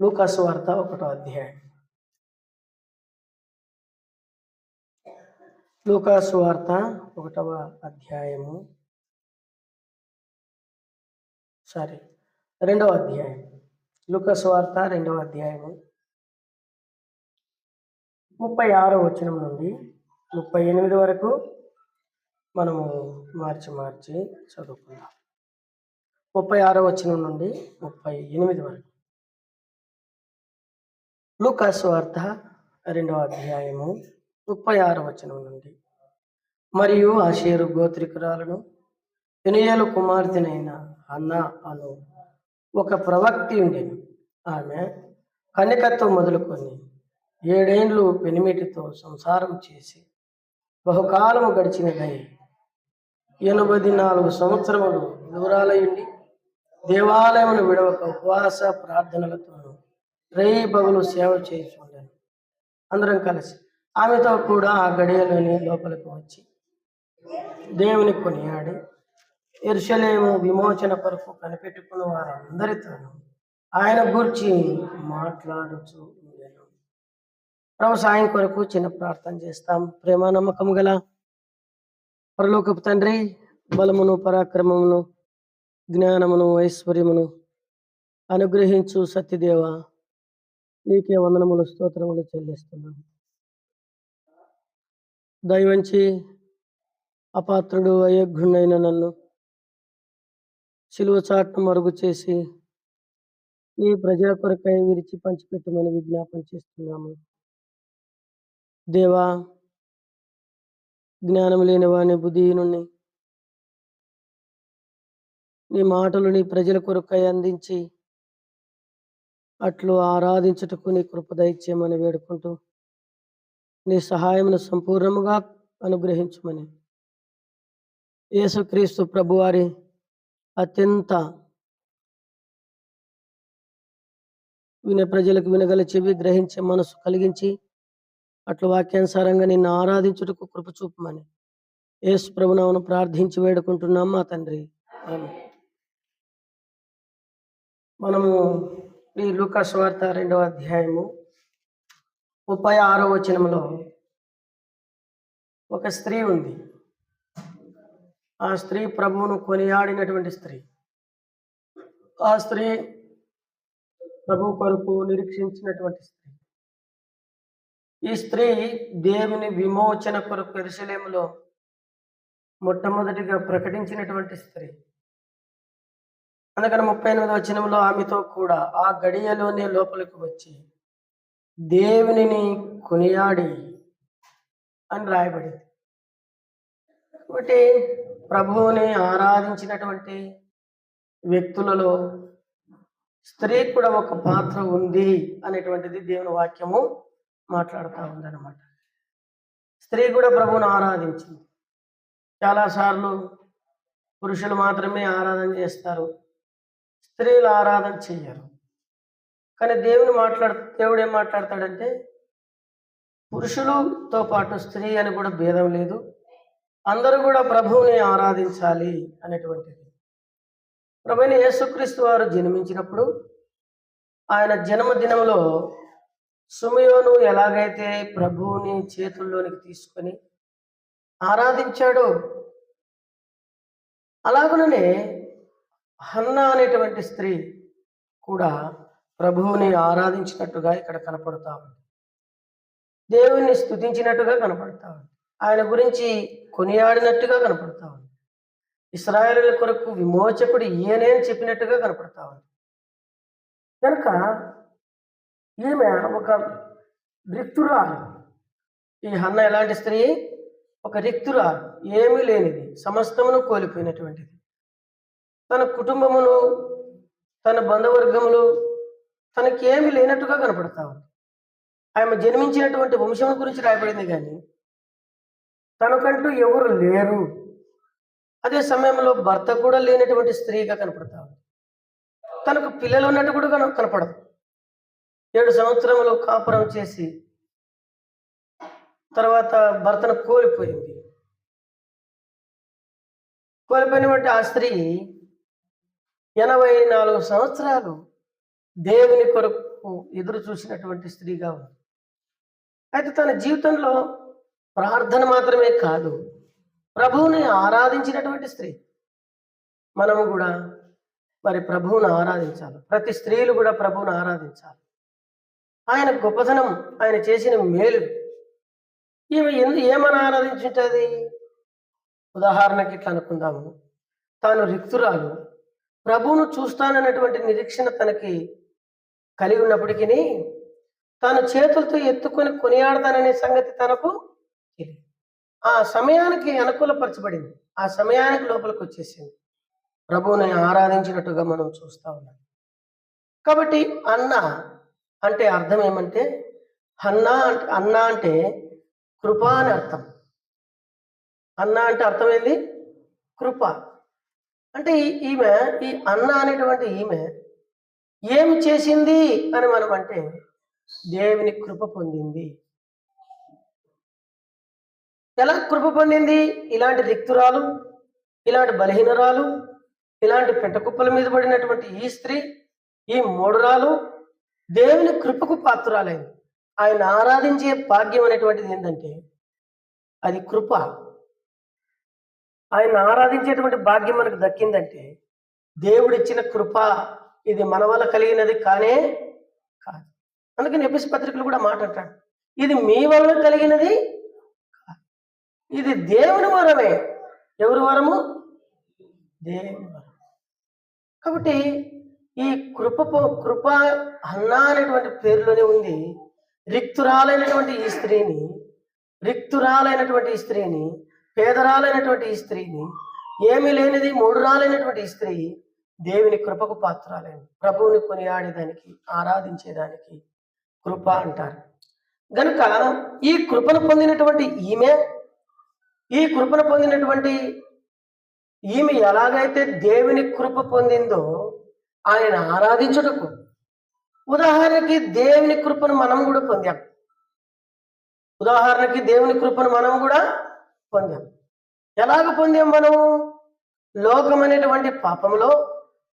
లూకా సువార్త 1వ అధ్యాయం. లూకా సువార్త 1వ అధ్యాయము 2వ అధ్యాయం. లూకా సువార్త 2వ అధ్యాయము 36వ వచనం నుండి 38 వరకు మనము మార్చి చదువుకుందాం. 36వ వచనం నుండి 38 వరకు. లూకా సువార్త 2వ అధ్యాయము 36వ వచనం నుండి. మరియు ఆషేరు గోత్రికురాలను పెనుయేలు కుమార్తెనైన హన్నా అను ఒక ప్రవక్తి ఉండెను. ఆమె కన్యకత్వం మొదలుకొని 7 ఏండ్లు పెనిమిటితో సంసారం చేసి బహుకాలము గడిచినదై 84 సంవత్సరములు దూరాలయుండి దేవాలయమును విడవక ఉపవాస ప్రార్థనలతోనూ రేయిబగులు సేవ చేయుచుండెను. అందరం కలిసి ఆమెతో కూడా ఆ గడియలోని లోపలికి వచ్చి దేవుని కొనియాడి యెరూషలేము విమోచన కొరకు కనిపెట్టుకున్న వారందరితోనూ ఆయన గూర్చి మాట్లాడుచూ ఉండెను. ప్రభు సాయం కొరకు చిన్న ప్రార్థన చేస్తాం. ప్రేమ నమ్మకం గల పరలోకపు తండ్రి, బలమును పరాక్రమమును జ్ఞానమును ఐశ్వర్యమును అనుగ్రహించు సత్యదేవ, నీకే వందనములు స్తోత్రములు చెల్లిస్తున్నాము. దయవంచి అపాత్రుడు అయోగ్యుడైన నన్ను శిలువ చాటును మరుగు చేసి నీ ప్రజల కొరకై విరిచి పంచిపెట్టమని విజ్ఞాపన చేస్తున్నాము. దేవా, జ్ఞానం లేని వాని బుద్ధిహీనుని నీ మాటలు నీ ప్రజల కొరకై అందించి అట్లు ఆరాధించుటకు నీ కృప దయచేయమని వేడుకుంటూ నీ సహాయమును సంపూర్ణముగా అనుగ్రహించమని యేసుక్రీస్తు ప్రభువారి అత్యంత వినే ప్రజలకు వినగల చెవి, గ్రహించే మనసు కలిగించి అట్లు వాక్యానుసారంగా నిన్ను ఆరాధించుటకు కృప చూపమని యేసు ప్రభునామమున ప్రార్థించి వేడుకుంటున్నాం మా తండ్రి. ఆమేన్. మనము ఈ లూకా సువార్త 2వ అధ్యాయము 36వ వచనంలో ఒక స్త్రీ ఉంది. ఆ స్త్రీ ప్రభువును కొనియాడినటువంటి స్త్రీ. ఆ స్త్రీ ప్రభు కొరకు నిరీక్షించినటువంటి స్త్రీ. ఈ స్త్రీ దేవుని విమోచన కొరకు యెరూషలేములో మొట్టమొదటిగా ప్రకటించినటువంటి స్త్రీ. అందుకని 38వ వచనంలో ఆమెతో కూడా ఆ గడియలోనే లోపలికి వచ్చి దేవునిని కొనియాడి అని రాయబడింది. కాబట్టి ప్రభువుని ఆరాధించినటువంటి వ్యక్తులలో స్త్రీ కూడా ఒక పాత్ర ఉంది అనేటువంటిది దేవుని వాక్యము మాట్లాడుతూ ఉందన్నమాట. స్త్రీ కూడా ప్రభువుని ఆరాధించింది. చాలాసార్లు పురుషులు మాత్రమే ఆరాధన చేస్తారు, స్త్రీలు ఆరాధన చెయ్యరు. కానీ దేవుడు ఏం మాట్లాడతాడంటే పురుషులతో పాటు స్త్రీ అని కూడా భేదం లేదు, అందరూ కూడా ప్రభువుని ఆరాధించాలి అనేటువంటిది. ప్రభువైన యేసుక్రీస్తు వారు జన్మించినప్పుడు ఆయన జన్మదినంలో సిమెయోను ఎలాగైతే ప్రభువుని చేతుల్లోనికి తీసుకొని ఆరాధించాడో అలాగనే హన్నా అనేటువంటి స్త్రీ కూడా ప్రభువుని ఆరాధించినట్టుగా ఇక్కడ కనపడతా ఉంది. దేవుణ్ణి స్తుతించినట్టుగా కనపడతా ఉంది. ఆయన గురించి కొనియాడినట్టుగా కనపడతా ఉంది. ఇశ్రాయేలుల కొరకు విమోచకుడు ఈయనే అని చెప్పినట్టుగా కనపడతా ఉంది. కనుక ఈమె ఒక రిక్తురాలు. ఈ హన్నా ఎలాంటి స్త్రీ? ఒక రిక్తురాలు, ఏమీ లేనిది, సమస్తమును కోల్పోయినటువంటిది. తన కుటుంబమును, తన బంధువర్గములు తనకేమీ లేనట్టుగా కనపడతా ఉంది. ఆమె జన్మించినటువంటి వంశం గురించి రాయబడింది, కానీ తనకంటూ ఎవరు లేరు. అదే సమయంలో భర్త కూడా లేనటువంటి స్త్రీగా కనపడతా ఉంది. తనకు పిల్లలు ఉన్నట్టు కూడా కనపడదు. 7 సంవత్సరములు కాపురం చేసి తర్వాత భర్తను కోల్పోయింది. కోల్పోయినటువంటి ఆ స్త్రీ 84 సంవత్సరాలు దేవుని కొరకు ఎదురు చూసినటువంటి స్త్రీగా ఉంది. అయితే తన జీవితంలో ప్రార్థన మాత్రమే కాదు, ప్రభువుని ఆరాధించినటువంటి స్త్రీ. మనము కూడా మరి ప్రభువుని ఆరాధించాలి. ప్రతి స్త్రీలు కూడా ప్రభువుని ఆరాధించాలి. ఆయన గొప్పతనం, ఆయన చేసిన మేలు, ఈమె ఏమని ఆరాధించుంటుంది? ఉదాహరణకి ఇట్లా అనుకుందాము, తాను రిక్తురాలు, ప్రభువును చూస్తానన్నటువంటి నిరీక్షణ తనకి కలిగి ఉన్నప్పటికీ తాను చేతులతో ఎత్తుకొని కొనియాడతాననే సంగతి తనకు తెలియదు. ఆ సమయానికి అనుకూలపరచబడింది, ఆ సమయానికి లోపలికి వచ్చేసింది, ప్రభువుని ఆరాధించినట్టుగా మనం చూస్తా ఉన్నాం. కాబట్టి అన్న అంటే అర్థం ఏమంటే, అన్న అంటే కృప అని అర్థం. అన్న అంటే అర్థం ఏంది? కృప. అంటే ఈమె, ఈ అన్న అనేటువంటి ఈమె ఏం చేసింది అని మనం అంటే, దేవుని కృప పొందింది. ఎలా కృప పొందింది? ఇలాంటి రిక్తురాలు, ఇలాంటి బలహీనరాలు, ఇలాంటి పెంటకుప్పల మీద పడినటువంటి ఈ స్త్రీ, ఈ మూఢురాలు దేవుని కృపకు పాత్రురాలైంది. ఆయన ఆరాధించే భాగ్యం అనేటువంటిది ఏంటంటే అది కృప. ఆయన ఆరాధించేటువంటి భాగ్యం మనకు దక్కిందంటే దేవుడిచ్చిన కృప. ఇది మన వల్ల కలిగినది కానే కాదు. అందుకని ఎఫెసీ పత్రికలు కూడా మాట అంటాడు, ఇది మీ వల్ల కలిగినది కాదు, ఇది దేవుని వరమే. ఎవరి వరము? దేవుని వరం. కాబట్టి ఈ కృప హన్నా అనేటువంటి పేరులోనే ఉంది. రిక్తురాలైనటువంటి ఈ స్త్రీని, పేదరాలైనటువంటి ఈ స్త్రీని, ఏమీ లేనిది మూఢురాలైనటువంటి ఈ స్త్రీ దేవుని కృపకు పాత్రాలైంది. ప్రభువుని కొనియాడేదానికి, ఆరాధించేదానికి కృప అంటారు. గనుక ఈ కృపను పొందినటువంటి ఈమె ఎలాగైతే దేవుని కృప పొందిందో ఆయన ఆరాధించుటకు, ఉదాహరణకి దేవుని కృపను మనం కూడా పొందాం. ఎలాగ పొందాం మనము? లోకమైనటువంటి పాపంలో,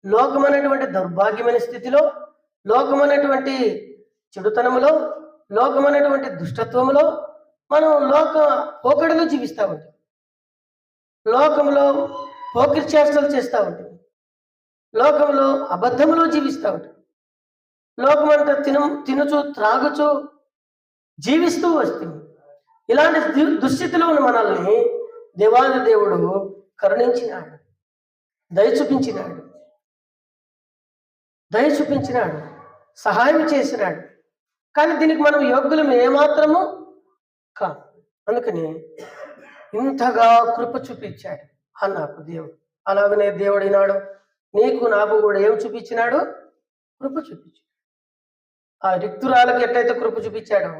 లోకమైనటువంటి దౌర్భాగ్యమైన స్థితిలో, లోకమైనటువంటి చెడుతనములో, లోకమైనటువంటి దుష్టత్వములో మనం పోకడలో జీవిస్తూ ఉంటాం. లోకంలో పోకిరి చేష్టలు చేస్తూ ఉంటాం. లోకంలో అబద్ధములో జీవిస్తూ ఉంటాం. లోకమంతా తినుచు త్రాగుచు జీవిస్తూ వస్తుంది. ఇలాంటి దుస్థితిలో ఉన్న మనల్ని దేవాది దేవుడు కరుణించినాడు, దయ చూపించినాడు, సహాయం చేసినాడు. కానీ దీనికి మనం యోగ్యులం ఏమాత్రము కాదు. అందుకని ఇంతగా కృప చూపించాడు అన్నాకు దేవుడు. అలాగనే దేవుడినాడు నీకు నాకు కూడా ఏం చూపించినాడు? కృప చూపించాడు. ఆ రిక్తురాలకి ఎట్లయితే కృప చూపించాడో,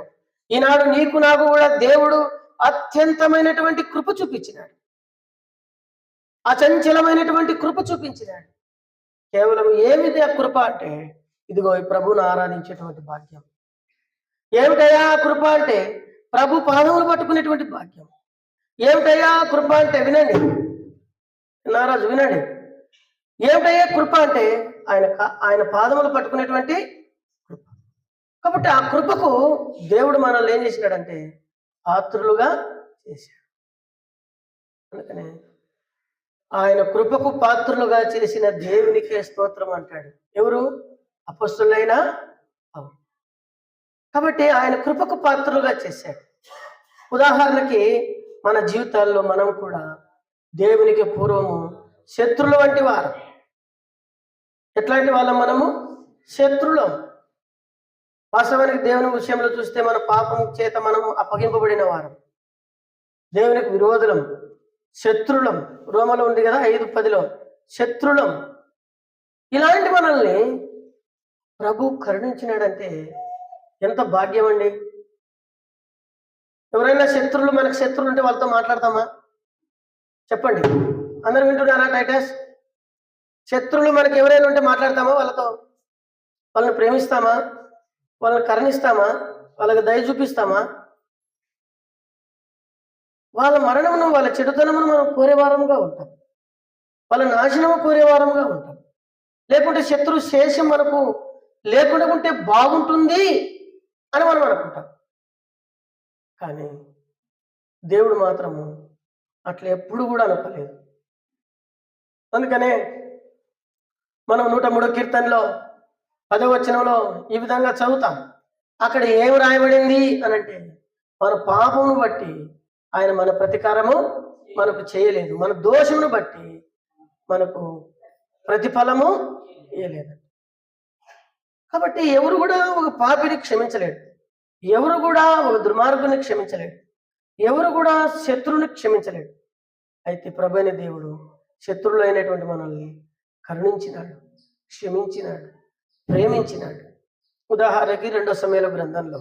ఈనాడు నీకు నాకు కూడా దేవుడు అత్యంతమైనటువంటి కృప చూపించినాడు, అచంచలమైనటువంటి కృప చూపించినాడు. కేవలం ఏమిటి ఆ కృప అంటే, ఇదిగో ఈ ప్రభువును ఆరాధించేటువంటి భాగ్యం. ఏమిటయ్యా కృప అంటే? ప్రభు పాదములు పట్టుకునేటువంటి భాగ్యం. ఏమిటయ్యా కృప అంటే? వినండి నారాజు, వినండి. ఏమిటయ్యా కృప అంటే? ఆయన పాదములు పట్టుకునేటువంటి కృప. కాబట్టి ఆ కృపకు దేవుడు మనల్ని ఏం చేసినాడంటే పాత్రులుగా చేశాడు. అందుకనే ఆయన కృపకు పాత్రులుగా చేసిన దేవునికే స్తోత్రం అంటాడు. ఎవరు? అపొస్తలులైన పౌలు. కాబట్టి ఆయన కృపకు పాత్రులుగా చేశాడు. ఉదాహరణకి మన జీవితాల్లో మనం కూడా దేవునికి పూర్వము శత్రుల వంటి వారు. ఎట్లాంటి వాళ్ళం మనము? శత్రులం. వాస్తవానికి దేవుని విషయంలో చూస్తే మన పాపం చేత మనము అప్పగింపబడిన వారం, దేవునికి విరోధులం, శత్రులం. రోమలో ఉంది కదా 5:10లో, శత్రులం. ఇలాంటి మనల్ని ప్రభు కరుణించినాడంటే ఎంత భాగ్యం అండి. ఎవరైనా మనకు శత్రువులు ఉంటే వాళ్ళతో మాట్లాడతామా? చెప్పండి, అందరూ వింటున్నారా? టైటస్, శత్రువులు మనకి ఎవరైనా ఉంటే మాట్లాడతామా వాళ్ళతో? వాళ్ళని ప్రేమిస్తామా? వాళ్ళని కరుణిస్తామా? వాళ్ళకి దయ చూపిస్తామా? వాళ్ళ మరణమును, వాళ్ళ చెడుతనమును మనం కోరేవారంగా ఉంటాం, వాళ్ళ నాశనము కోరేవారంగా ఉంటాం. లేకుంటే శత్రు శేషం మనకు లేకుండా ఉంటే బాగుంటుంది అని మనం అనుకుంటాం. కానీ దేవుడు మాత్రము అట్లా ఎప్పుడు కూడా అనుకోలేదు. అందుకనే మనం 103 కీర్తనలో 10వ వచనంలో ఈ విధంగా చదువుతాం. అక్కడ ఏం రాయబడింది అనంటే, మన పాపమును బట్టి ఆయన మన ప్రతీకారము మనకు చేయలేదు, మన దోషమును బట్టి మనకు ప్రతిఫలము ఇయ్యలేదు. కాబట్టి ఎవరు కూడా ఒక పాపిని క్షమించలేడు, ఎవరు కూడా ఒక దుర్మార్గుని క్షమించలేడు, ఎవరు కూడా శత్రువుని క్షమించలేడు. అయితే ప్రభువైన దేవుడు శత్రువులు అయినటువంటి మనల్ని కరుణించినాడు, క్షమించినాడు, ప్రేమించినాడు. ఉదాహరణకి 2వ సమూయేలు గ్రంథంలో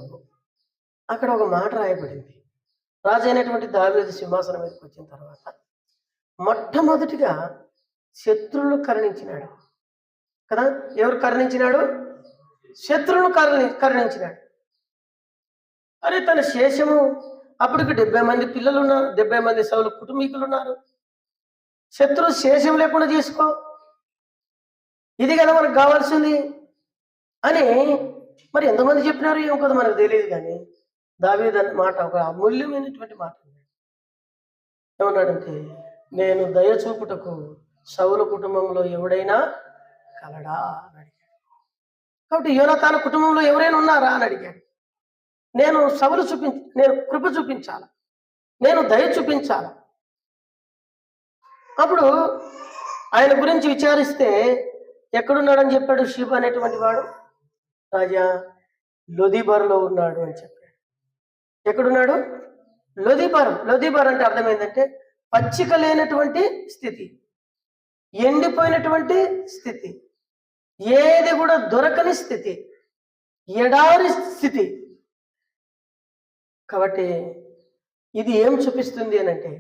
అక్కడ ఒక మాట రాయబడింది. రాజు అయినటువంటి దావీదు సింహాసనం మీదకి వచ్చిన తర్వాత మొట్టమొదటిగా శత్రువులను కరుణించినాడు కదా. ఎవరు కరుణించినాడు? శత్రువులను కరుణించినాడు. అరే తన శేషము అప్పటికి 70 మంది పిల్లలు ఉన్నారు, 70 మంది సౌలు కుటుంబీకులు ఉన్నారు. శత్రువు శేషం లేకుండా చేసుకో, ఇది కదా మనకు కావాల్సింది అని మరి ఎంతమంది చెప్పినారు ఏం కదా మనకు తెలియదు. కానీ దావీదు అన్న మాట ఒక అమూల్యమైనటువంటి మాట. ఏమన్నాడంటే, నేను దయ చూపుటకు సౌలు కుటుంబంలో ఎవడైనా కలడా అని అడిగాడు. కాబట్టి యోనాతాను కుటుంబంలో ఎవరైనా ఉన్నారా అని అడిగాడు. నేను నేను కృప చూపించాల, నేను దయ చూపించాల. అప్పుడు ఆయన గురించి విచారిస్తే ఎక్కడున్నాడని చెప్పాడు. షీబ అనేటువంటి వాడు రాజా లొదీబారులో ఉన్నాడు అని చెప్పాడు. ఎక్కడున్నాడు? లొదీబార్ అంటే అర్థం ఏంటంటే పచ్చిక లేనటువంటి స్థితి, ఎండిపోయినటువంటి స్థితి, ఏది కూడా దొరకని స్థితి, ఎడారి స్థితి. కాబట్టి ఇది ఏం చూపిస్తుంది అని అంటే,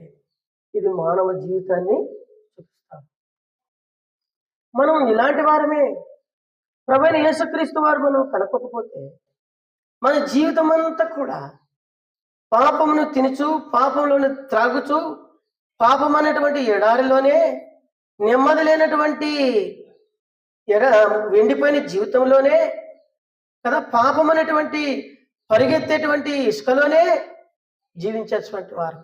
ఇది మానవ జీవితాన్ని చూపిస్తాం. మనం ఇలాంటి వారమే. ప్రభువైన యేసుక్రీస్తు వారు మనం కనుక్కోకపోతే మన జీవితం అంతా కూడా పాపమును తినుచు, పాపంలోని త్రాగుచు, పాపం అనేటువంటి ఎడారిలోనే, నెమ్మది లేనటువంటి ఎండిపోయిన జీవితంలోనే కదా, పాపం అనేటువంటి పరిగెత్తేటువంటి ఇసుకలోనే జీవించేటువంటి వారు.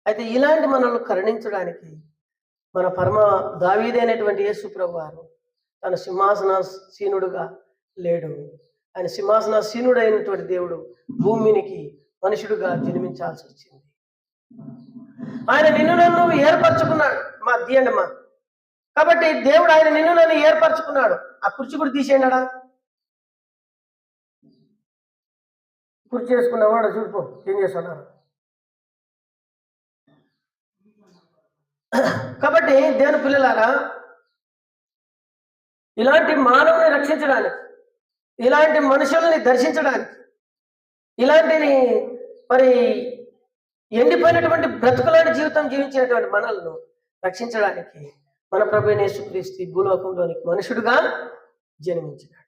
అయితే ఇలాంటి మనల్ని కరుణించడానికి మన పరమ దావీదైనటువంటి యేసు ప్రభు వారు తన సింహాసనాసీనుడుగా లేడు. ఆయన సింహాసనాసీనుడు అయినటువంటి దేవుడు భూమినికి మనుషుడుగా జన్మించాల్సి వచ్చింది. ఆయన నిన్ను నన్ను ఏర్పరచుకున్నాడు. తీయండి అమ్మా. కాబట్టి దేవుడు ఆయన నిన్ను నన్ను ఏర్పరచుకున్నాడు. ఆ కుర్చీ కూడా తీసేయండా. కుర్చీ చేసుకున్నవాడు చూడుకో ఏం చేస్తున్నారు. కాబట్టి దేవుని పిల్లలారా, ఇలాంటి మానవుని రక్షించడానికి, ఇలాంటి మనుషుల్ని దర్శించడానికి, ఇలాంటి మరి ఎండిపోయినటువంటి బ్రతుకులాంటి జీవితం జీవించినటువంటి మనల్ని రక్షించడానికి మన ప్రభువైన యేసుక్రీస్తు భూలోకంలోనికి మనుషుడుగా జన్మించినాడు.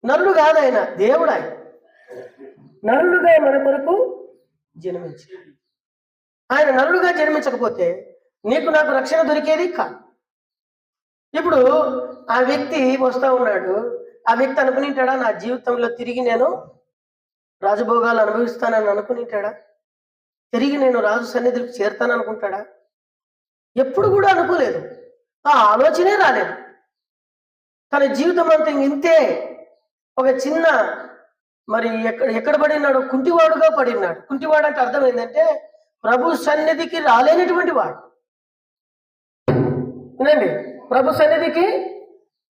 నరుడు కాదు ఆయన, దేవుడు. ఆయన నరుడుగా మన కొరకు జన్మించాడు. ఆయన నరుడుగా జన్మించకపోతే నీకు నాకు రక్షణ దొరికేది కాదు. ఇప్పుడు ఆ వ్యక్తి వస్తూ ఉన్నాడు. ఆ వ్యక్తి అనుకునింటాడా నా జీవితంలో తిరిగి నేను రాజభోగాలు అనుభవిస్తానని అనుకునింటాడా? తిరిగి నేను రాజు సన్నిధికి చేరుతాను అనుకుంటాడా? ఎప్పుడు కూడా అనుకోలేదు. ఆ ఆలోచనే రాలేదు. తన జీవితం అంతా ఇంతే. ఒక చిన్న మరి ఎక్కడ పడినాడు? కుంటివాడుగా పడినాడు. కుంటివాడు అంటే అర్థం ఏంటంటే ప్రభు సన్నిధికి రాలేనటువంటి వాడు. వినండి, ప్రభు సన్నిధికి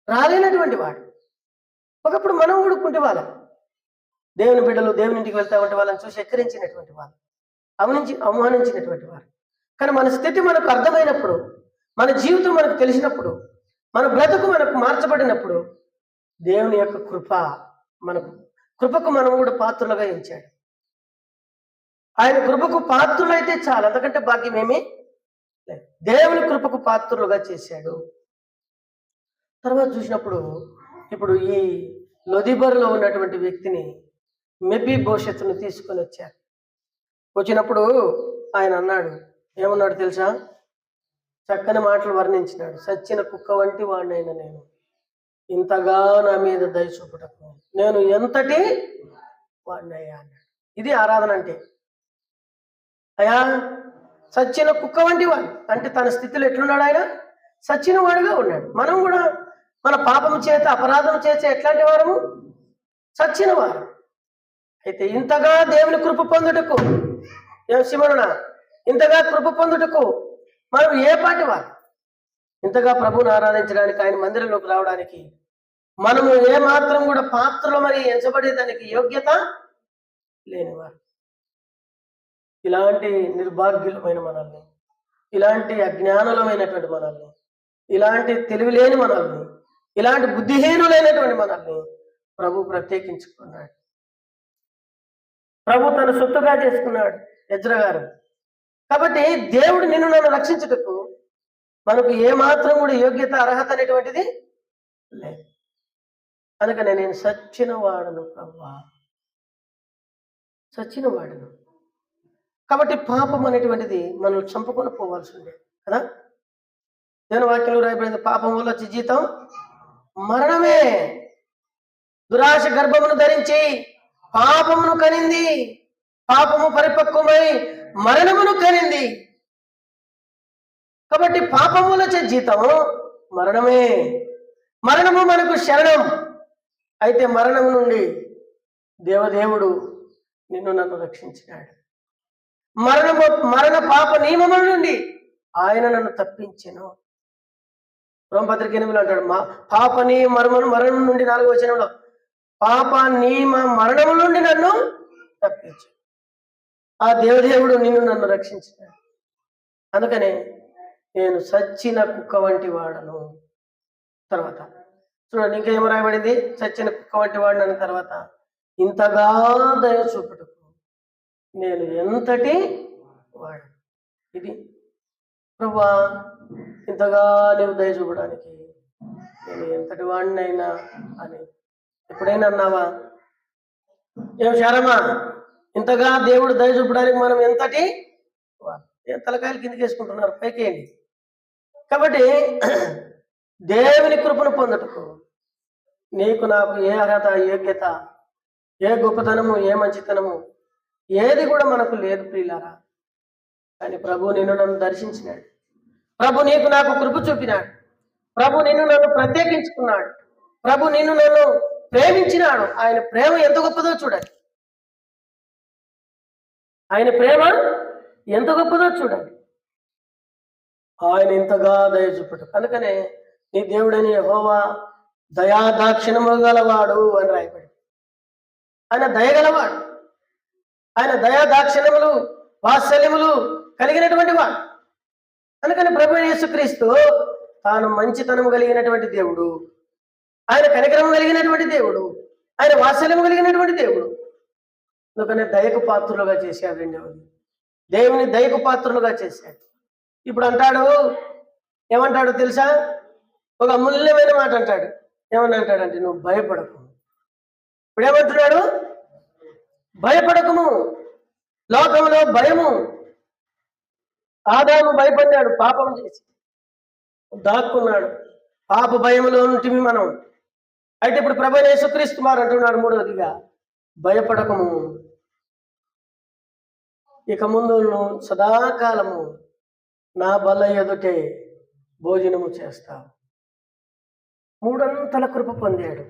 రాలేనటువంటి వాడు. ఒకప్పుడు మనం కూడా కుంటివాళ్ళం. దేవుని బిడ్డలు దేవుని ఇంటికి వెళ్తా ఉంటే వాళ్ళని చూసి ఎక్కరించినటువంటి వాళ్ళు, అవమానించినటువంటి వారు. కానీ మన స్థితి మనకు అర్థమైనప్పుడు, మన జీవితం మనకు తెలిసినప్పుడు, మన బ్రతుకు మనకు మార్చబడినప్పుడు దేవుని యొక్క కృపకు మనం కూడా పాత్రులుగా ఎంచాడు. ఆయన కృపకు పాత్రులైతే చాలు, అంతకంటే భాగ్యం ఏమీ లేదు. దేవుని కృపకు పాత్రులుగా చేశాడు. తర్వాత చూసినప్పుడు ఇప్పుడు ఈ లొదీబరులో ఉన్నటువంటి వ్యక్తిని మెఫీబోషెతును తీసుకొని వచ్చారు. వచ్చినప్పుడు ఆయన అన్నాడు, ఏమన్నాడు తెలుసా? చక్కని మాటలు వర్ణించినాడు. సచ్చిన కుక్క వంటి వాడినైనా నేను ఇంతగా నా మీద దయ చూపుటకు నేను ఎంతటి వాడినయ్యా అన్నాడు. ఇది ఆరాధన అంటే. అయ్యా, సచ్చిన కుక్క వంటి వాడు అంటే తన స్థితిలో ఎట్లున్నాడు? ఆయన సచ్చిన వాడుగా ఉన్నాడు. మనం కూడా మన పాపం చేత అపరాధం చేత ఎట్లాంటి వారము? సచ్చిన వారు. అయితే ఇంతగా దేవుని కృప పొందుటకు, ఏం సిమరునా, ఇంతగా కృప పొందుటకు మనం ఏ పాటి వారు? ఇంతగా ప్రభువుని ఆరాధించడానికి, ఆయన మందిరంలోకి రావడానికి మనము ఏ మాత్రం కూడా పాత్రలమని ఎంచబడేదానికి యోగ్యత లేనివారు. ఇలాంటి నిర్భాగ్యులమైన మనల్ని, ఇలాంటి అజ్ఞానులమైనటువంటి మనల్ని, ఇలాంటి తెలివిలేని మనల్ని, ఇలాంటి బుద్ధిహీనులైనటువంటి మనల్ని ప్రభు ప్రత్యేకించుకున్నాడు. ప్రభు తన సొత్తుగా చేసుకున్నాడు ఎజ్రా గారు. కాబట్టి దేవుడు నిన్ను నన్ను రక్షించుటకు మనకు ఏమాత్రం కూడా యోగ్యత, అర్హత అనేటువంటిది లేదు. అందుకనే నేను సచ్చిన వాడను ప్రభువా, సచ్చిన వాడను. కాబట్టి పాపం అనేటువంటిది మనం చంపుకొని పోవాల్సి ఉండే కదా. నేను వాక్యంలో రాయబడింది, పాపం వల్ల వచ్చే జీతం మరణమే. దురాశ గర్భమును ధరించి పాపమును కనింది, పాపము పరిపక్వమై మరణమును కనింది. కాబట్టి పాపం వల్ల వచ్చే జీతం మరణమే. మరణము మనకు శరణం. అయితే మరణము నుండి దేవదేవుడు నిన్ను నన్ను రక్షించినాడు. మరణ పాప నియమముల నుండి ఆయన నన్ను తప్పించెను. రోమపత్రిక 8 అంటాడు, పాప మరణం నుండి 4వ వచనంలో పాప నియమ మరణము నుండి నన్ను తప్పించు. ఆ దేవదేవుడు నిన్ను నన్ను రక్షించినాడు. అందుకనే నేను సచ్చిన కుక్క వంటి వాడను. తర్వాత చూడండి, ఇంకా ఏమో రాయబడింది, సచ్చిన కుక్క వంటి వాడను అన్న తర్వాత ఇంతగా దయ చూపుటకు నేను ఎంతటి వాడు. ఇది ప్రభువా, ఇంతగా నీవు దయ చూపడానికి నేను ఎంతటి వాడినైనా అని ఎప్పుడైనా అన్నావా? ఏం శారమ్మా, ఇంతగా దేవుడు దయ చూపడానికి మనం ఎంతటి తలకాయలు కిందకి వేసుకుంటున్నారు, పైకేయండి. కాబట్టి దేవుని కృపను పొందుటకు నీకు నాకు ఏ అర్హత, యోగ్యత, ఏ గొప్పతనము, ఏ మంచితనము ఏది కూడా మనకు లేదు ప్రియులారా. కానీ ప్రభు నిన్ను నన్ను దర్శించినాడు. ప్రభు నీకు నాకు కృప చూపినాడు. ప్రభు నిన్ను నన్ను ప్రత్యేకించుకున్నాడు. ప్రభు నిన్ను నన్ను ప్రేమించినాడు. ఆయన ప్రేమ ఎంత గొప్పదో చూడండి. ఆయన ప్రేమ ఎంత గొప్పదో చూడండి. ఆయన ఇంతగా దయ చూపడు. కనుకనే నీ దేవుడని యెహోవా దయాదాక్షిణము గలవాడు అని రాయబడి. ఆయన దయగలవాడు. ఆయన దయాదాక్షిణములు, వాత్సల్యములు కలిగినటువంటి వాడు. అందుకని ప్రభువైన యేసుక్రీస్తు తాను మంచితనము కలిగినటువంటి దేవుడు, ఆయన కనికరము కలిగినటువంటి దేవుడు, ఆయన వాత్సల్యము కలిగినటువంటి దేవుడు. అందుకనే దయకు పాత్రులుగా చేశాడు. రెండవది, దేవుని దయకు పాత్రులుగా చేశాడు. ఇప్పుడు అంటాడు, ఏమంటాడు తెలుసా? ఒక అమూల్యమైన మాట అంటాడు. ఏమని అంటాడంటే, నువ్వు భయపడకు. ఇప్పుడు ఏమంటున్నాడు? భయపడకము. లోకంలో భయము. ఆదాము భయపడ్డాడు, పాపం చేసి దాక్కున్నాడు. పాప భయములో ఉంటిమి మనం. అయితే ఇప్పుడు ప్రభువైన యేసుక్రీస్తు వారు అంటున్నాడు మూడవదిగా, భయపడకము. ఇక ముందు నువ్వు సదాకాలము నా బల్ల ఎదుటే భోజనము చేస్తావు. మూడంతల కృప పొందాడు.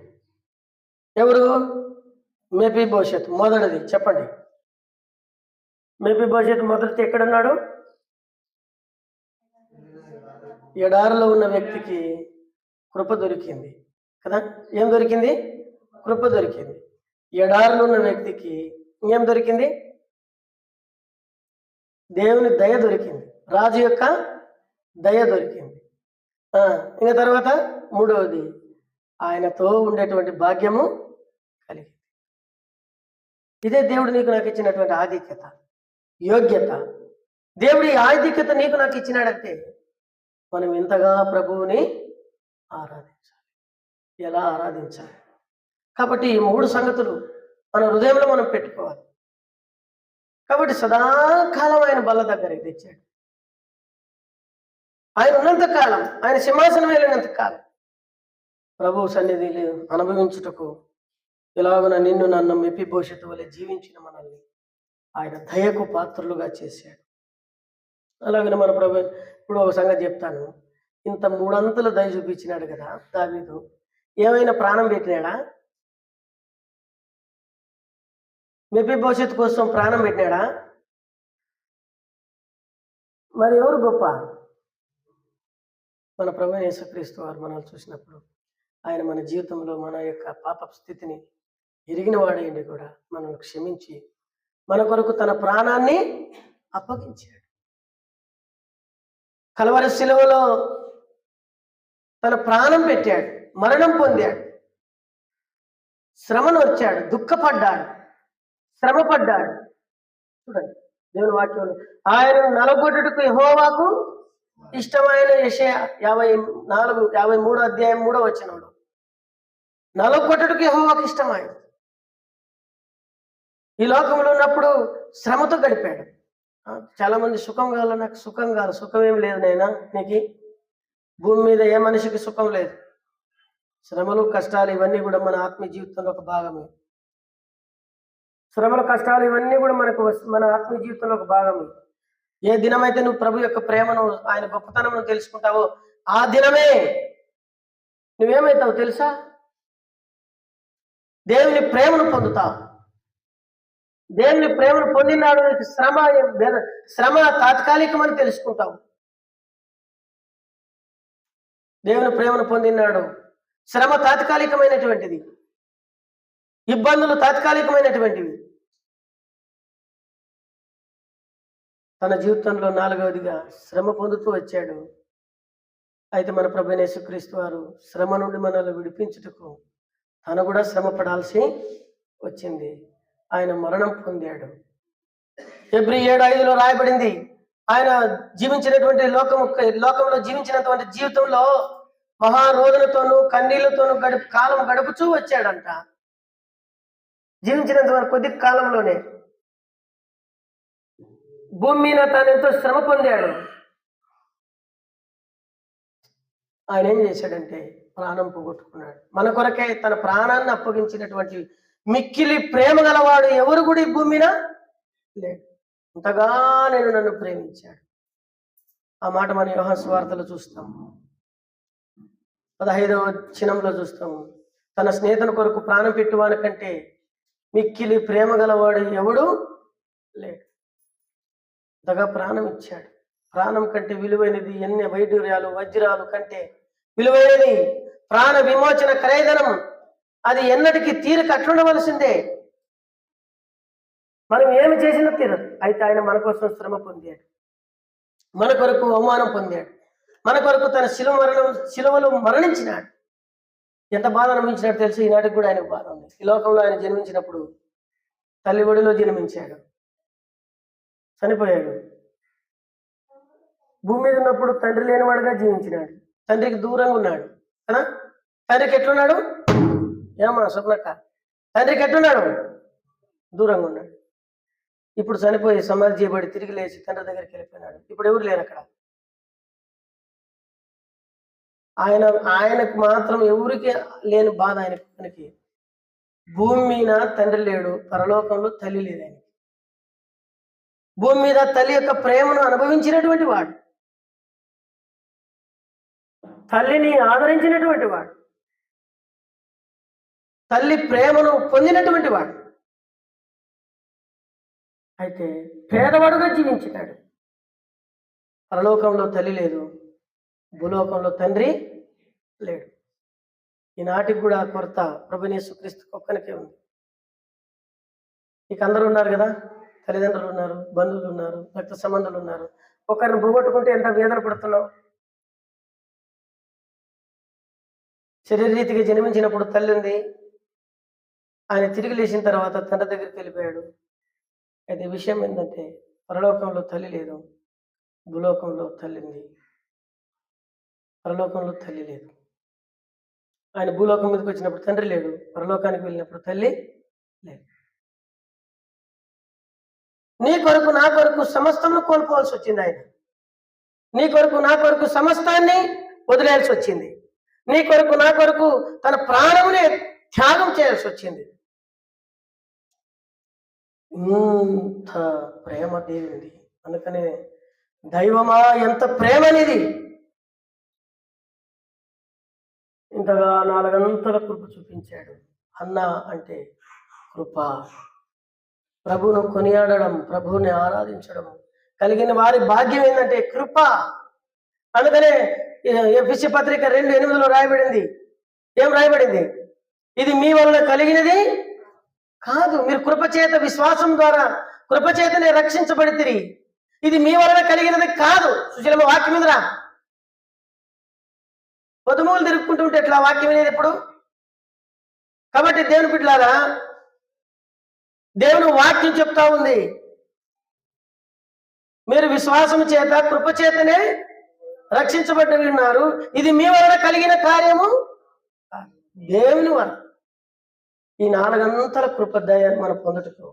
ఎవరు? మెఫీబోషెత్. మొదటిది చెప్పండి. మెఫీబోషెత్ మొదటిది ఎక్కడున్నాడు? ఎడారిలో ఉన్న వ్యక్తికి కృప దొరికింది కదా. ఏం దొరికింది? కృప దొరికింది. ఎడారిలో ఉన్న వ్యక్తికి ఏం దొరికింది? దేవుని దయ దొరికింది. రాజు యొక్క దయ దొరికింది. ఇంకా తర్వాత మూడవది, ఆయనతో ఉండేటువంటి భాగ్యము కలిగింది. ఇదే దేవుడు నీకు నాకు ఇచ్చినటువంటి ఆధిక్యత, యోగ్యత. దేవుడి ఆధిక్యత నీకు నాకు ఇచ్చినాడంటే మనం ఎంతగా ప్రభువుని ఆరాధించాలి, ఎలా ఆరాధించాలి. కాబట్టి ఈ మూడు సంగతులు మన హృదయంలో మనం పెట్టుకోవాలి. కాబట్టి సదాకాలం ఆయన బల్ల దగ్గరికి తెచ్చాడు. ఆయన ఉన్నంత కాలం, ఆయన సింహాసనం వెళ్ళినంత కాలం ప్రభువు సన్నిధిని అనుభవించుటకు ఇలాగున నిన్ను నన్ను మెప్పిపోషిత వలె జీవించిన మనల్ని ఆయన దయకు పాత్రులుగా చేశాడు. అలాగనే మన ప్రభు ఇప్పుడు ఒక సంగతి చెప్తాను. ఇంత మూడంతలు దయ చూపించినాడు కదా దావీదు, ఏమైనా ప్రాణం పెట్టినాడా? మెప్పిపోషిత్ కోసం ప్రాణం పెట్టినాడా? మరి ఎవరు గొప్ప? మన ప్రభు యేసుక్రీస్తు వారు మనల్ని చూసినప్పుడు ఆయన మన జీవితంలో మన యొక్క పాప స్థితిని ఎరిగిన వాడైంది కూడా మనల్ని క్షమించి మన కొరకు తన ప్రాణాన్ని అప్పగించాడు. కలవరి శిలువలో తన ప్రాణం పెట్టాడు, మరణం పొందాడు, శ్రమను వచ్చాడు, దుఃఖపడ్డాడు, శ్రమపడ్డాడు. చూడండి దేవుని వాక్యంలో ఆయన నలగొట్టుటకు యెహోవాకు ఇష్టమైన యెషయా 53 అధ్యాయం 3వ వచనంలో నలగొట్టుటకు యెహోవాకు ఇష్టమైన. ఈ లోకంలో ఉన్నప్పుడు శ్రమతో గడిపాడు. చాలా మంది సుఖం కావాలి, నాకు సుఖం కాదు. సుఖం ఏం లేదు నైనా, నీకు భూమి మీద ఏ మనిషికి సుఖం లేదు. శ్రమలు కష్టాలు ఇవన్నీ కూడా మన ఆత్మీయ జీవితంలో ఒక భాగమే. శ్రమలు కష్టాలు ఇవన్నీ కూడా మన ఆత్మీయ జీవితంలో ఒక భాగమే. ఏ దినమైతే నువ్వు ప్రభు యొక్క ప్రేమను ఆయన గొప్పతనమును తెలుసుకుంటావో ఆ దినమే నువ్వేమవుతావు తెలుసా? దేవుని ప్రేమను పొందుతావు. దేవుని ప్రేమను పొందినాడు నీకు శ్రమ తాత్కాలికమని తెలుసుకుంటావు. దేవుని ప్రేమను పొందినాడు శ్రమ తాత్కాలికమైనటువంటిది, ఇబ్బందులు తాత్కాలికమైనటువంటివి. తన జీవితంలో 4వదిగా శ్రమ పొందుతూ వచ్చాడు. అయితే మన ప్రభు యేసుక్రీస్తు వారు శ్రమ నుండి మనల్ని విడిపించుటకు తను కూడా శ్రమ పడాల్సి వచ్చింది. ఆయన మరణం పొందాడు. హెబ్రీ 7:5లో రాయబడింది, ఆయన జీవించినటువంటి లోకంలో జీవించినటువంటి జీవితంలో మహారోధనతోనూ కన్నీళ్లతోనూ కాలం గడుపుచూ వచ్చాడంట. జీవించినంత కొద్ది కాలంలోనే భూమి మీద తాను ఎంతో శ్రమ పొందాడు. ఆయన ఏం చేశాడంటే ప్రాణం పోగొట్టుకున్నాడు. మన కొరకే తన ప్రాణాన్ని అప్పగించినటువంటి మిక్కిలి ప్రేమ గలవాడు ఎవరు కూడా ఈ భూమి మీద లేడు. అంతగా నేను నన్ను ప్రేమించాడు. ఆ మాట మన యోహాను సువార్తలో చూస్తాం, 15వ వచనంలో చూస్తాము. తన స్నేహితుని కొరకు ప్రాణం పెట్టువాని కంటే మిక్కిలి ప్రేమ గలవాడు ఎవడు లేడు. అంతగా ప్రాణం ఇచ్చాడు. ప్రాణం కంటే విలువైనది ఎన్ని వైడూర్యాలు వజ్రాలు కంటే విలువైనది ప్రాణ విమోచన క్రయధనం. అది ఎన్నటికీ తీరిక అట్లుండవలసిందే. మనం ఏమి చేసినా తీరదు. అయితే ఆయన మన కోసం శ్రమ పొందాడు, మన కొరకు అవమానం పొందాడు, మన కొరకు తన శిలువలో మరణించినాడు. ఎంత బాధ అనిపించినట్టు తెలుసు. ఈనాటికి కూడా ఆయనకు బాధ ఉంది. ఈ లోకంలో ఆయన జన్మించినప్పుడు తల్లి ఒడిలో జన్మించాడు, చనిపోయాడు. భూమి మీద ఉన్నప్పుడు తండ్రి లేనివాడుగా జీవించినాడు, తండ్రికి దూరంగా ఉన్నాడు కదా. తండ్రికి ఎట్లున్నాడు? ఏమా స్వప్నక్క, తండ్రికి ఎట్లున్నాడు? దూరంగా ఉన్నాడు. ఇప్పుడు చనిపోయి సమాధి చేయబడి తిరిగి లేచి తండ్రి దగ్గరికి వెళ్ళిపోయినాడు. ఇప్పుడు ఎవరు లేరు అక్కడ. ఆయనకు మాత్రం ఎవరికి లేని బాధ ఆయనకి. భూమి మీద తండ్రి లేడు, పరలోకంలో తల్లి లేదు. ఆయన భూమి మీద తల్లి యొక్క ప్రేమను అనుభవించినటువంటి వాడు, తల్లిని ఆదరించినటువంటి వాడు, తల్లి ప్రేమను పొందినటువంటి వాడు. అయితే పేదవాడుగా జీవించినాడు. పరలోకంలో తల్లి లేదు, భూలోకంలో తండ్రి లేడు. ఈనాటికి కూడా కొరత ప్రభువైన యేసుక్రీస్తు ఒక్కనికే ఉంది. నీకు అందరూ ఉన్నారు కదా, తల్లిదండ్రులు ఉన్నారు, బంధువులు ఉన్నారు, రక్త సంబంధులు ఉన్నారు. ఒకరిని పోగొట్టుకుంటే ఎంత వేదన పడుతున్నావు. శరీరరీతిగా జన్మించినప్పుడు తల్లి ఉంది, ఆయన తిరిగి లేచిన తర్వాత తండ్రి దగ్గరికి వెళ్ళిపోయాడు. అయితే విషయం ఏంటంటే పరలోకంలో తల్లి లేదు, భూలోకంలో తల్లి ఉంది. పరలోకంలో తల్లి లేదు. ఆయన భూలోకం మీదకి వచ్చినప్పుడు తండ్రి లేడు, పరలోకానికి వెళ్ళినప్పుడు తల్లి లేదు. నీ కొరకు నా కొరకు సమస్తము కోల్పోవాల్సి వచ్చింది. ఆయన నీ కొరకు నా కొరకు సమస్తాన్ని వదిలేయాల్సి వచ్చింది. నీ కొరకు నా కొరకు తన ప్రాణమునే త్యాగం చేయాల్సి వచ్చింది. ఇంత ప్రేమ దేవునిది. అందుకనే దైవమా ఎంత ప్రేమ అనేది, ఇంతగా 4 గంటల కృప చూపించాడు. అన్న అంటే కృప. ప్రభువును కొనియాడడం, ప్రభువుని ఆరాధించడం కలిగిన వారి భాగ్యం ఏంటంటే కృప. అందుకనే ఎఫెసీ పత్రిక 2:8 రాయబడింది. ఏం రాయబడింది? ఇది మీ వలన కలిగినది కాదు, మీరు కృపచేత విశ్వాసం ద్వారా కృపచేతనే రక్షించబడితిరి, ఇది మీ వలన కలిగినది కాదు. సుశీలమ్మ వాక్యం మీదరా పొదుమూలు తిరుక్కుంటుంటే ఎట్లా వాక్యం అనేది ఎప్పుడు? కాబట్టి దేవుని బిడ్డలారా, దేవుని వాక్యం చెప్తా ఉంది, మీరు విశ్వాసం చేత కృపచేతనే రక్షించబడి ఉన్నారు, ఇది మీ వలన కలిగిన కార్యము దేవుని వలన. ఈ 4 గంటల కృప దయాన్ని మనం పొందటకు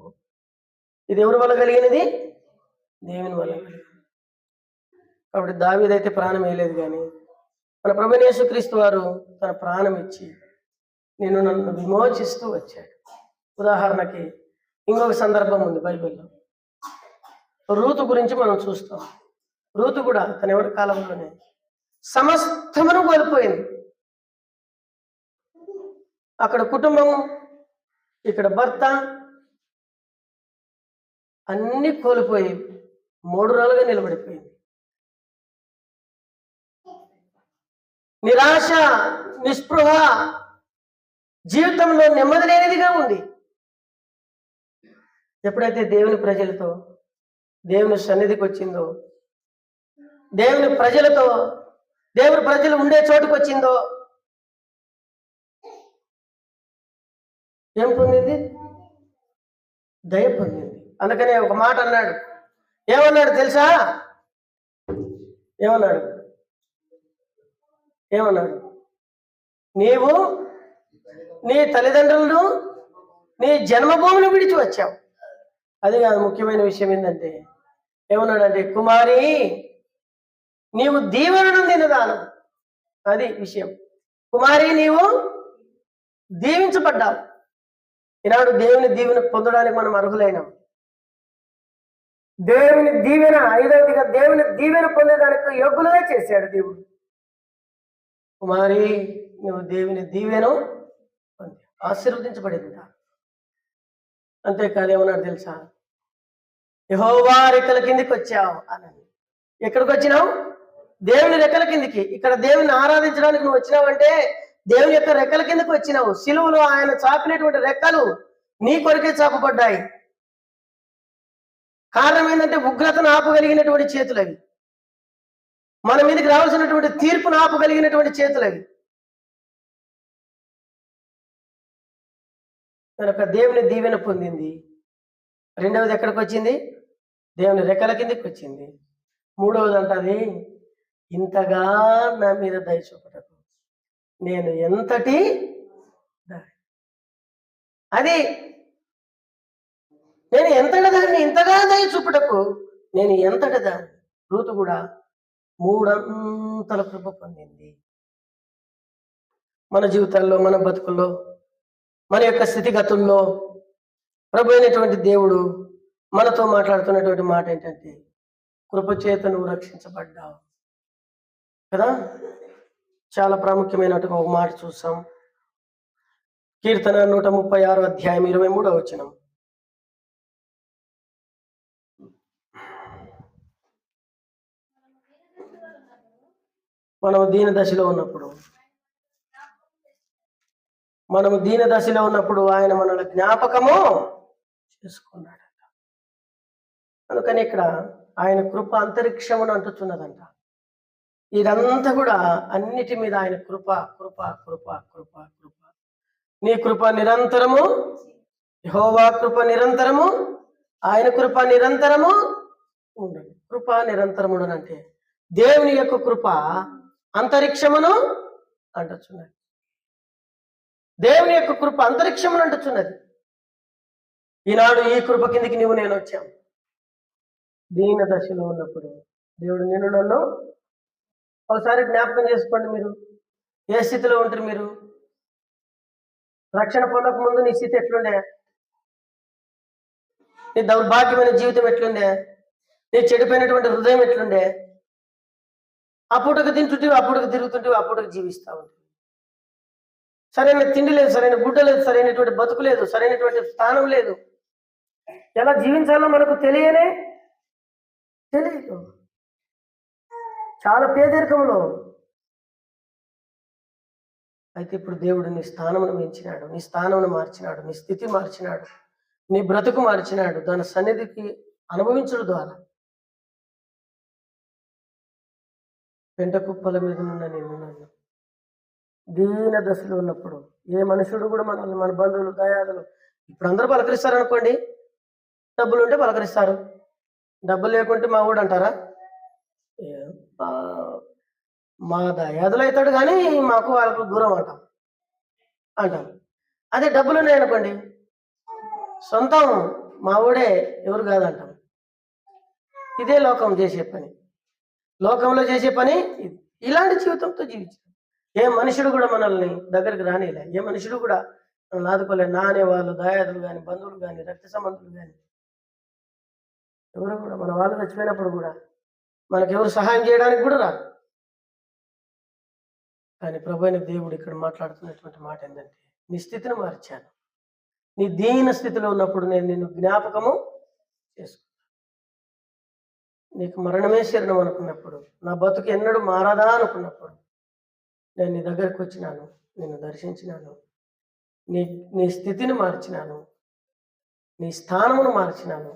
ఇది ఎవరి వల్ల కలిగినది? దేవుని వల్ల కలిగినది. కాబట్టి దావీదైతే ప్రాణం వేయలేదు, కానీ మన ప్రభువైన యేసుక్రీస్తు వారు తన ప్రాణం ఇచ్చి నన్ను విమోచిస్తూ వచ్చాడు. ఉదాహరణకి ఇంకొక సందర్భం ఉంది బైబిల్లో. రూతు గురించి మనం చూస్తాం. రూతు కూడా తన ఎవరి కాలంలోనే సమస్తమును కోల్పోయింది. అక్కడ కుటుంబం, ఇక్కడ భర్త, అన్ని కోల్పోయి 3 రోజులుగా నిలబడిపోయింది. నిరాశ, నిస్పృహ, జీవితంలో నెమ్మది లేనిదిగా ఉంది. ఎప్పుడైతే దేవుని ప్రజలతో దేవుని సన్నిధికి వచ్చిందో, దేవుని ప్రజలతో దేవుని ప్రజలు ఉండే చోటుకు వచ్చిందో ఏం పొందింది? దయ పొందింది. అందుకనే ఒక మాట అన్నాడు. ఏమన్నాడు తెలుసా? ఏమన్నాడు? నీవు నీ తల్లిదండ్రులను, నీ జన్మభూమిని విడిచి వచ్చావు. అది కాదు, ముఖ్యమైన విషయం ఏంటంటే ఏమన్నాడంటే, కుమారి నీవు దీవెనను తినదాను. అది విషయం. కుమారి నీవు దీవించబడ్డావు. ఈనాడు దేవుని దీవెన పొందడానికి మనం అర్హులైనాం. దేవుని దీవెన, 5వదిగా దేవుని దీవెన పొందేదానికి యోగ్యులుగా చేశాడు దేవుడు. కుమారి నువ్వు దేవుని దీవెను పొంది ఆశీర్వదించబడింది. అంతేకాదు, ఏమన్నాడు తెలుసా? యెహోవా రెక్కల కిందికి వచ్చావు అన్నది. ఎక్కడికి వచ్చినావు? దేవుని రెక్కల కిందికి. ఇక్కడ దేవుని ఆరాధించడానికి నువ్వు వచ్చినావంటే దేవుని యొక్క రెక్కల కిందకి వచ్చినావు. సిలువలో ఆయన చాపినటువంటి రెక్కలు నీ కొరకే చాపబడ్డాయి. కారణం ఏంటంటే ఉగ్రతను ఆపగలిగినటువంటి చేతులు అవి. మన మీదకి రావాల్సినటువంటి తీర్పును ఆపగలిగినటువంటి చేతులు అవి. కనుక దేవుని దీవెన పొందింది. 2వది ఎక్కడికి వచ్చింది? దేవుని రెక్కల కిందకి వచ్చింది. 3వది అంటది, ఇంతగా నా మీద దయ చూపటకు నేను ఎంతటి అది నేను ఎంతటి దాన్ని, ఇంతగా దయ చూపటకు నేను ఎంతటి దాన్ని. రూతు కూడా 3 అంతల కృప పొందింది. మన జీవితాల్లో, మన బతుకుల్లో, మన యొక్క స్థితిగతుల్లో ప్రభు అయినటువంటి దేవుడు మనతో మాట్లాడుతున్నటువంటి మాట ఏంటంటే, కృపచేత నువ్వు రక్షించబడ్డావు కదా. చాలా ప్రాముఖ్యమైనటువంటి ఒక మాట చూసాం. కీర్తన 136 అధ్యాయం 23వ వచనం. మనము దీన దశలో ఉన్నప్పుడు ఆయన మనల్ని జ్ఞాపకము చేసుకున్నాడట. అందుకని ఇక్కడ ఆయన కృప అంతరిక్షమును అంటుతున్నదంట. ఇదంతా కూడా అన్నిటి మీద ఆయన కృప కృప కృప కృప కృప. నీ కృప నిరంతరము, యెహోవా కృప నిరంతరము, ఆయన కృప నిరంతరము ఉండదు. కృప నిరంతరముడనంటే దేవుని యొక్క కృప అంతరిక్షమును అంటున్నది. దేవుని యొక్క కృప అంతరిక్షమును అంటున్నది. ఈనాడు ఈ కృప కిందికి నువ్వు నేను వచ్చాం. దీన దశలో ఉన్నప్పుడు దేవుడు నన్ను ఒకసారి జ్ఞాపకం చేసుకోండి. మీరు ఏ స్థితిలో ఉంటారు మీరు? రక్షణ పొందక ముందు నీ స్థితి ఎట్లుండే? నీ దౌర్భాగ్యమైన జీవితం ఎట్లుండే? నీ చెడిపోయినటువంటి హృదయం ఎట్లుండే? అప్పుడుకు తింటుంటివి, అప్పుడుకు తిరుగుతుంటివి, అప్పుడుకు జీవిస్తా ఉంటావు. సరైన తిండి లేదు, సరైన గుడ్డ లేదు, సరైనటువంటి బతుకు లేదు, సరైనటువంటి స్థానం లేదు. ఎలా జీవించాలో మనకు తెలియదు. చాలా పేదరికంలో. అయితే ఇప్పుడు దేవుడు నీ స్థానమును పెంచినాడు, నీ స్థానమును మార్చినాడు, నీ స్థితి మార్చినాడు, నీ బ్రతుకు మార్చినాడు. దాని సన్నిధికి అనుభవించడం ద్వారా పెంట కుప్పల మీద ఉన్న నేను నన్ను దీన దశలో ఉన్నప్పుడు ఏ మనుషుడు కూడా మనల్ని, మన బంధువులు, దయాదులు ఇప్పుడు అందరూ పలకరిస్తారు అనుకోండి. డబ్బులు ఉంటే పలకరిస్తారు, డబ్బులు లేకుంటే మా ఊడు అంటారా? మా దయాదులు అవుతాడు కానీ మాకు వాళ్ళకు దూరం అంటాం. అదే డబ్బులు ఉన్నాయనుకోండి, సొంతం మా ఊడే ఎవరు కాదంటాం. ఇదే లోకం చేసే పని, లోకంలో చేసే పని ఇలాంటి జీవితంతో జీవించాం. ఏ మనుషుడు కూడా మనల్ని దగ్గరికి రానిలే, ఏ మనుషుడు కూడా మనల్ని ఆదుకోలే. నా అనేవాళ్ళు, దయాదులు కానీ, బంధువులు కానీ, రక్త సంబంధులు కానీ ఎవరు కూడా మన వాళ్ళు చచ్చిపోయినప్పుడు కూడా మనకెవరు సహాయం చేయడానికి కూడా రాదు. కానీ ప్రభువైన దేవుడు ఇక్కడ మాట్లాడుతున్నటువంటి మాట ఏంటంటే, నీ స్థితిని మార్చాను. నీ దీన స్థితిలో ఉన్నప్పుడు నేను నిన్ను జ్ఞాపకము చేసుకున్నాను. నీకు మరణమే శరణం అనుకున్నప్పుడు, నా బతుకు ఎన్నడూ మారదా అనుకున్నప్పుడు నేను నీ దగ్గరికి వచ్చినాను, నిన్ను దర్శించినాను, నీ స్థితిని మార్చినాను, నీ స్థానమును మార్చినాను.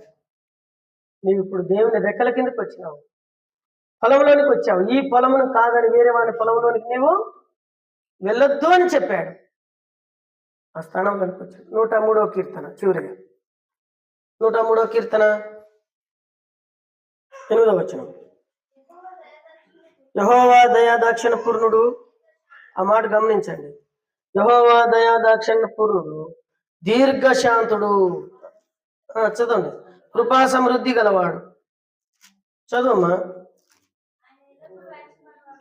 నీవు ఇప్పుడు దేవుని రెక్కల కిందకి వచ్చినావు, పొలంలోనికి వచ్చావు. ఈ పొలమును కాదని వేరే వాడి పొలంలోనికి నీవు వెళ్ళొద్దు అని చెప్పాడు. ఆ స్థానంలోనికి వచ్చాడు. 103వ కీర్తన చివరిగా, 103వ కీర్తన 8వ వచనం. యెహోవా దయా దాక్షిణ పూర్ణుడు. ఆ మాట గమనించండి. యెహోవా దయా దాక్షిణ పూర్ణుడు, దీర్ఘశాంతుడు. చదవండి. కృపా సమృద్ధి గలవాడు. చదువమ్మా.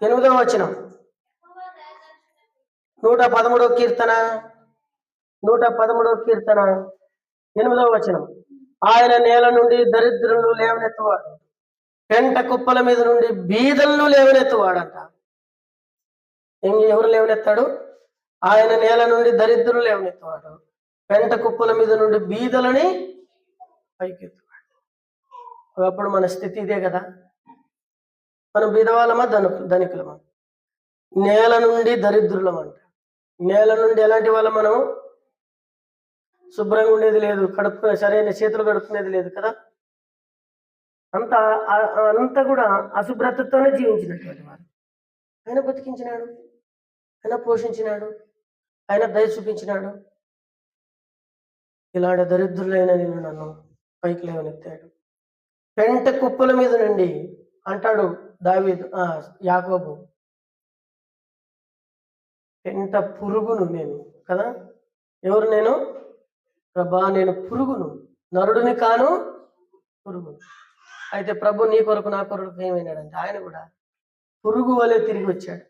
8వ వచనం, 113వ కీర్తన 113వ కీర్తన 8వ వచనం. ఆయన నేల నుండి దరిద్రులను లేవనెత్తువాడు, పెంట కుప్పల మీద నుండి బీదలను లేవనెత్తువాడంట. ఎవరు లేవనెత్తాడు? ఆయన నేల నుండి దరిద్రులు లేవనెత్తువాడు, పెంట కుప్పల మీద నుండి బీదలని పైకెత్తువాడు. ఒకప్పుడు మన స్థితి ఇదే కదా. మనం బీదవాళ్ళమా ధనికులమా? నేల నుండి దరిద్రులమంట. నేల నుండి ఎలాంటి వాళ్ళం? మనం శుభ్రంగా ఉండేది లేదు, సరైన చేతులు కడుక్కునేది లేదు కదా. అంతా కూడా అశుభ్రతతోనే జీవించినటువంటి వారు. ఆయన బతికించినాడు, ఆయన పోషించినాడు, ఆయన దయ చూపించినాడు. ఇలాంటి దరిద్రులైన నేను నన్ను పైకి లేవనెత్తాడు. పెంట కుప్పల మీద నుండి అంటాడు దావీదు, యాకోబు, పెంట పురుగును నేను కదా. ఎవరు నేను? ప్రభా నేను పురుగును, నరుడిని కాను, పురుగును. అయితే ప్రభు నీ కొరకు నా కొరకు ఏమైనాడంటే ఆయన కూడా పురుగు వలె తిరిగి వచ్చాడు.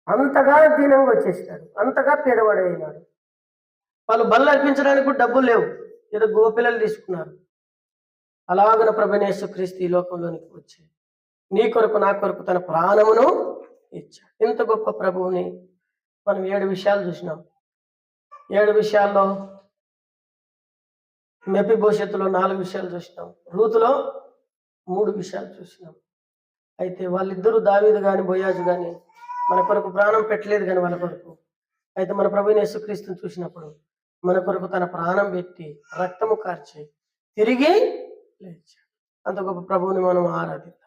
అంతగా దీనంగా వచ్చేసాడు, అంతగా పేదవాడైనాడు. వాళ్ళు బళ్ళు అర్పించడానికి కూడా డబ్బులు లేవు, ఏదో గోపిల్లలు తీసుకున్నారు. అలాగన ప్రభువైన యేసుక్రీస్తు ఈ లోకంలోనికి వచ్చి నీ కొరకు నా కొరకు తన ప్రాణమును ఇచ్చాడు. ఇంత గొప్ప ప్రభువుని మనం 7 విషయాలు చూసినాం. 7 విషయాల్లో మెఫీబోషెతులో 4 విషయాలు చూసినాం, రూతులో 3 విషయాలు చూసినాం. అయితే వాళ్ళిద్దరూ దావీదు కానీ బోయాజు కానీ మన కొరకు ప్రాణం పెట్టలేదు. కానీ వాళ్ళ కొరకు అయితే మన ప్రభువైన యేసుక్రీస్తుని చూసినప్పుడు మన కొరకు తన ప్రాణం పెట్టి రక్తము కార్చి తిరిగి లేచాడు. అంత గొప్ప ప్రభువుని మనం ఆరాధిద్దాం.